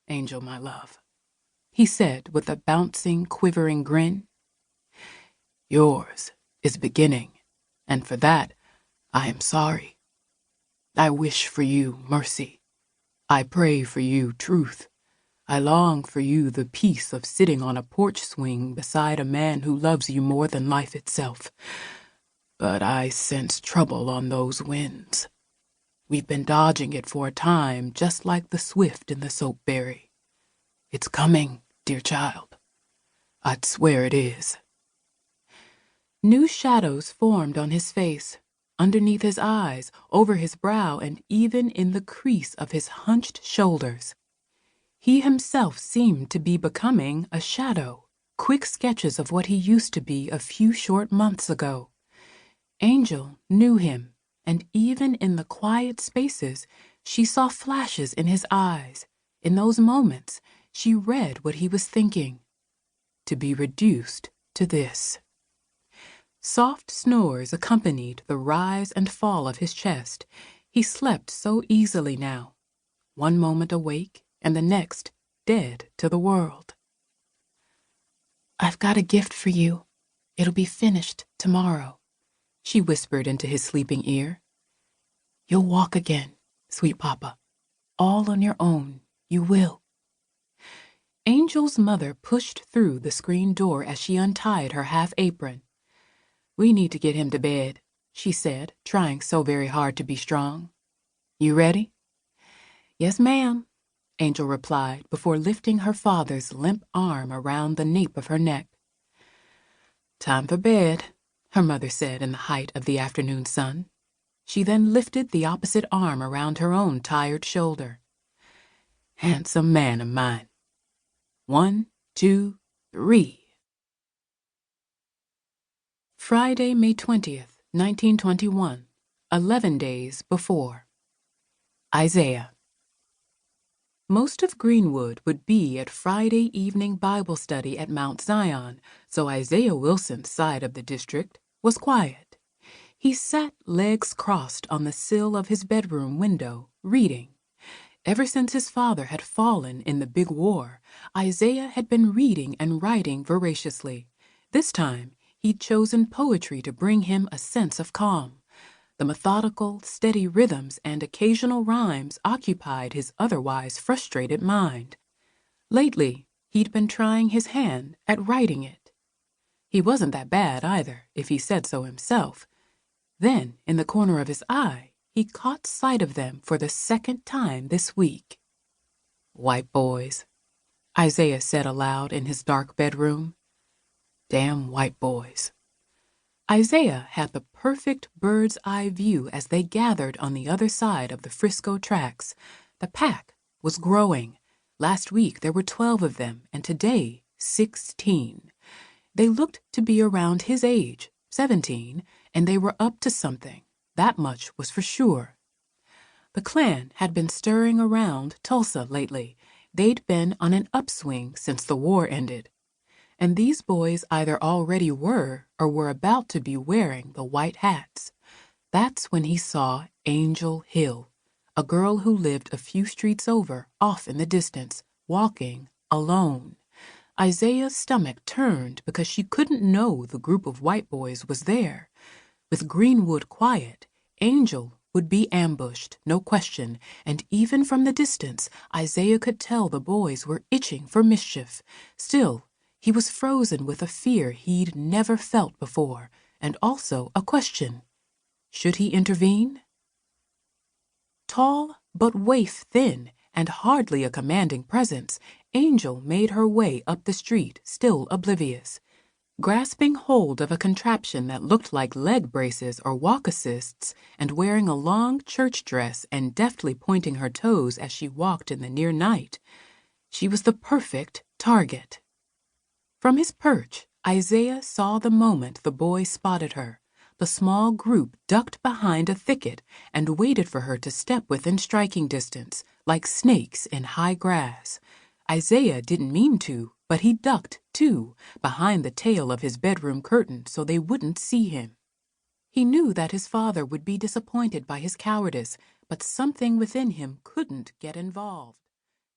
Angel, my love," he said with a bouncing, quivering grin. "Yours is beginning, and for that I am sorry. I wish for you mercy. I pray for you truth. I long for you the peace of sitting on a porch swing beside a man who loves you more than life itself. But I sense trouble on those winds. We've been dodging it for a time, just like the swift in the soapberry. It's coming, dear child. I'd swear it is." New shadows formed on his face, underneath his eyes, over his brow, and even in the crease of his hunched shoulders. He himself seemed to be becoming a shadow, quick sketches of what he used to be a few short months ago. Angel knew him, and even in the quiet spaces, she saw flashes in his eyes. In those moments, she read what he was thinking. To be reduced to this. Soft snores accompanied the rise and fall of his chest. He slept so easily now, one moment awake and the next dead to the world. "I've got a gift for you. It'll be finished tomorrow," she whispered into his sleeping ear. "You'll walk again, sweet papa. All on your own, you will." Angel's mother pushed through the screen door as she untied her half apron. "We need to get him to bed," she said, trying so very hard to be strong. "You ready?" "Yes, ma'am," Angel replied before lifting her father's limp arm around the nape of her neck. "Time for bed," her mother said in the height of the afternoon sun. She then lifted the opposite arm around her own tired shoulder. "Handsome man of mine. 1, 2, 3. Friday, May 20th, 1921, 11 days before. Isaiah. Most of Greenwood would be at Friday evening Bible study at Mount Zion, so Isaiah Wilson's side of the district was quiet. He sat legs crossed on the sill of his bedroom window, reading. Ever since his father had fallen in the big war, Isaiah had been reading and writing voraciously. This time, he'd chosen poetry to bring him a sense of calm. The methodical, steady rhythms and occasional rhymes occupied his otherwise frustrated mind. Lately, he'd been trying his hand at writing it. He wasn't that bad either, if he said so himself. Then, in the corner of his eye, he caught sight of them for the second time this week. "White boys," Isaiah said aloud in his dark bedroom. "Damn white boys." Isaiah had the perfect bird's-eye view as they gathered on the other side of the Frisco tracks. The pack was growing. Last week there were 12 of them, and today 16. They looked to be around his age, 17, and they were up to something. That much was for sure. The clan had been stirring around Tulsa lately. They'd been on an upswing since the war ended. And these boys either already were or were about to be wearing the white hats. That's when he saw Angel Hill, a girl who lived a few streets over, off in the distance, walking alone. Isaiah's stomach turned because she couldn't know the group of white boys was there. With Greenwood quiet, Angel would be ambushed, no question, and even from the distance, Isaiah could tell the boys were itching for mischief. Still, he was frozen with a fear he'd never felt before, and also a question. Should he intervene? Tall, but waif-thin, and hardly a commanding presence, Angel made her way up the street, still oblivious. Grasping hold of a contraption that looked like leg braces or walk assists, and wearing a long church dress and deftly pointing her toes as she walked in the near night, she was the perfect target. From his perch, Isaiah saw the moment the boy spotted her. The small group ducked behind a thicket and waited for her to step within striking distance, like snakes in high grass. Isaiah didn't mean to, but he ducked, too, behind the tail of his bedroom curtain so they wouldn't see him. He knew that his father would be disappointed by his cowardice, but something within him couldn't get involved.